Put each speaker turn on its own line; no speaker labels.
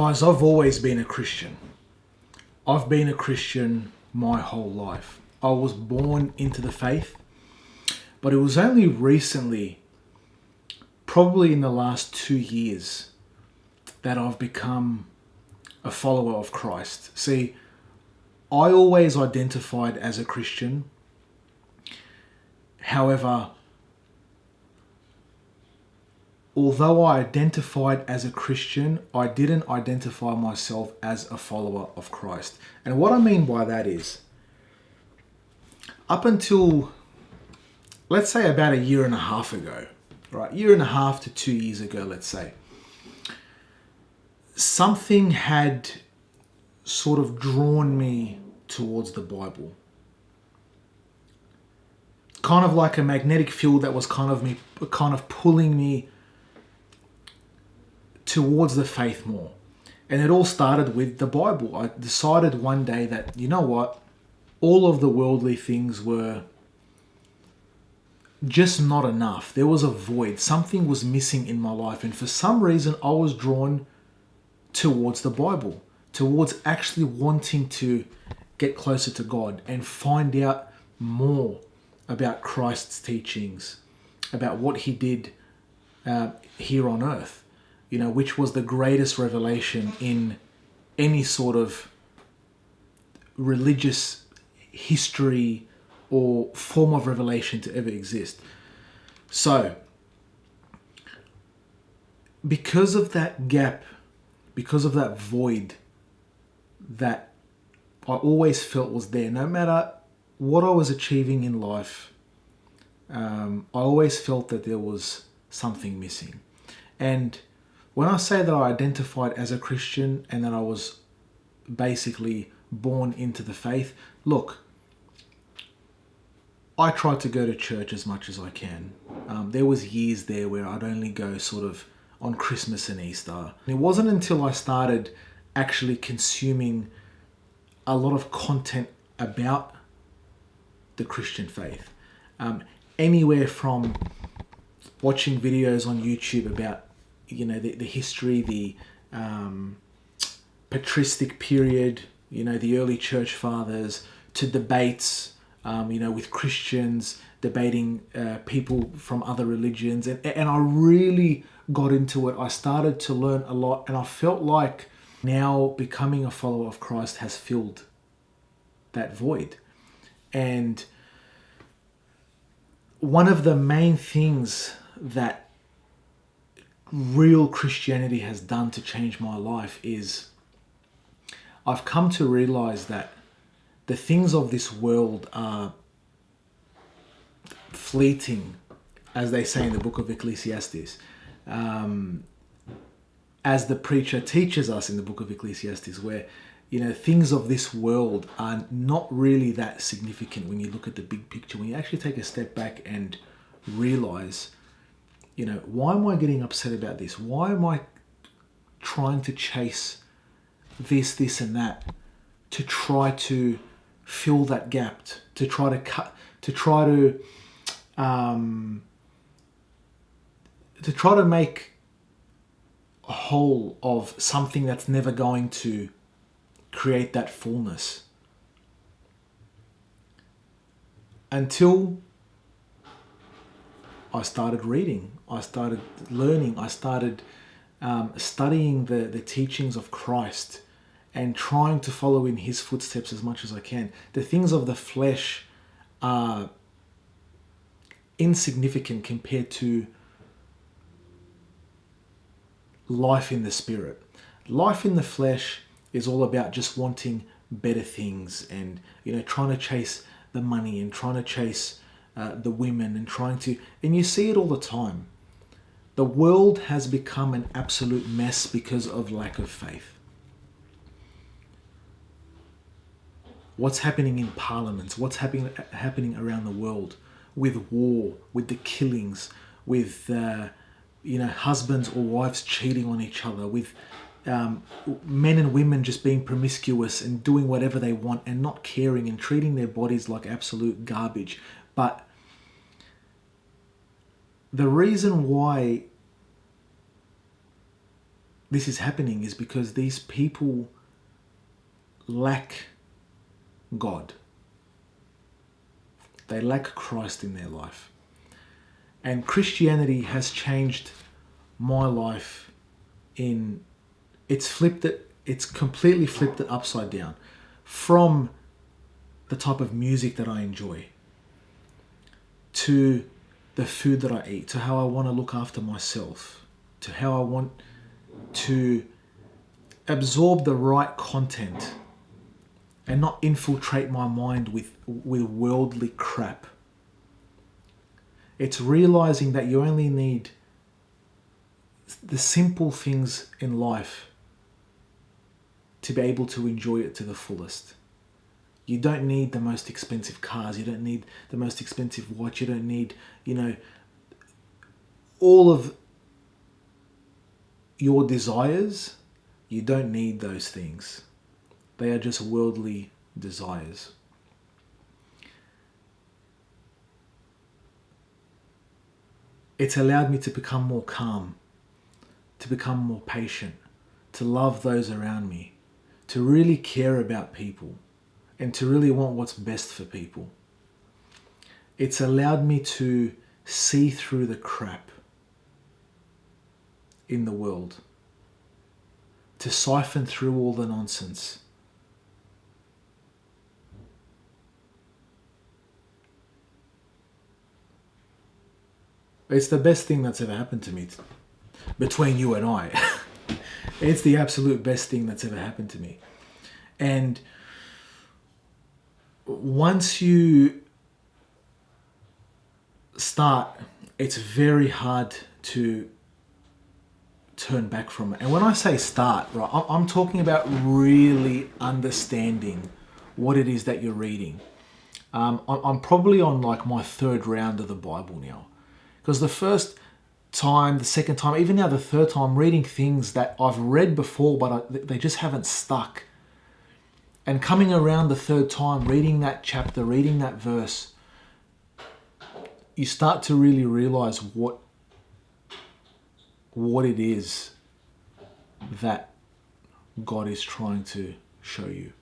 Guys, I've always been a Christian. I've been a Christian my whole life. I was born into the faith, but it was only recently, probably in the last 2 years, that I've become a follower of Christ. See, I always identified as a Christian. However, although I identified as a Christian, I didn't identify myself as a follower of Christ. And what I mean by that is, up until, let's say about a year and a half ago, right? Year and a half to 2 years ago, let's say, something had sort of drawn me towards the Bible. Kind of like a magnetic field that was kind of pulling me towards the faith more. And it all started with the Bible. I decided one day that, you know what, all of the worldly things were just not enough. There was a void. Something was missing in my life. And for some reason, I was drawn towards the Bible, towards actually wanting to get closer to God and find out more about Christ's teachings, about what he did here on earth, which was the greatest revelation in any sort of religious history or form of revelation to ever exist. So, because of that gap, because of that void that I always felt was there, no matter what I was achieving in life, I always felt that there was something missing. And when I say that I identified as a Christian and that I was basically born into the faith, look, I tried to go to church as much as I can. There was years there where I'd only go sort of on Christmas and Easter. It wasn't until I started actually consuming a lot of content about the Christian faith. Anywhere from watching videos on YouTube about, the history, the patristic period, the early church fathers, to debates, with Christians debating people from other religions. And I really got into it. I started to learn a lot, and I felt like now becoming a follower of Christ has filled that void. And one of the main things that real Christianity has done to change my life is I've come to realize that the things of this world are fleeting, as they say in the book of Ecclesiastes. As the preacher teaches us in the book of Ecclesiastes, where things of this world are not really that significant when you look at the big picture. When you actually take a step back and realize, why am I getting upset about this? Why am I trying to chase this and that to try to fill that gap, to try to make a whole of something that's never going to create that fullness? Until I started reading, I started learning, I started studying the teachings of Christ and trying to follow in his footsteps as much as I can. The things of the flesh are insignificant compared to life in the spirit. Life in the flesh is all about just wanting better things and, trying to chase the money and trying to chase the women and you see it all the time. The world has become an absolute mess because of lack of faith. What's happening in parliaments, what's happening around the world with war, with the killings, with husbands or wives cheating on each other, with men and women just being promiscuous and doing whatever they want and not caring and treating their bodies like absolute garbage. But the reason why this is happening is because these people lack God. They lack Christ in their life. And Christianity has changed my life it's completely flipped it upside down. From the type of music that I enjoy, to the food that I eat, to how I want to look after myself, to how I want to absorb the right content and not infiltrate my mind with worldly crap. It's realizing that you only need the simple things in life to be able to enjoy it to the fullest. You don't need the most expensive cars. You don't need the most expensive watch. You don't need, all of your desires. You don't need those things. They are just worldly desires. It's allowed me to become more calm, to become more patient, to love those around me, to really care about people, and to really want what's best for people. It's allowed me to see through the crap in the world, to siphon through all the nonsense. It's the best thing that's ever happened to me, between you and I. It's the absolute best thing that's ever happened to me. And once you start, it's very hard to turn back from it. And when I say start, right, I'm talking about really understanding what it is that you're reading. I'm probably on like my third round of the Bible now. Because the first time, the second time, even now the third time, reading things that I've read before, but they just haven't stuck. And coming around the third time, reading that chapter, reading that verse, you start to really realize what it is that God is trying to show you.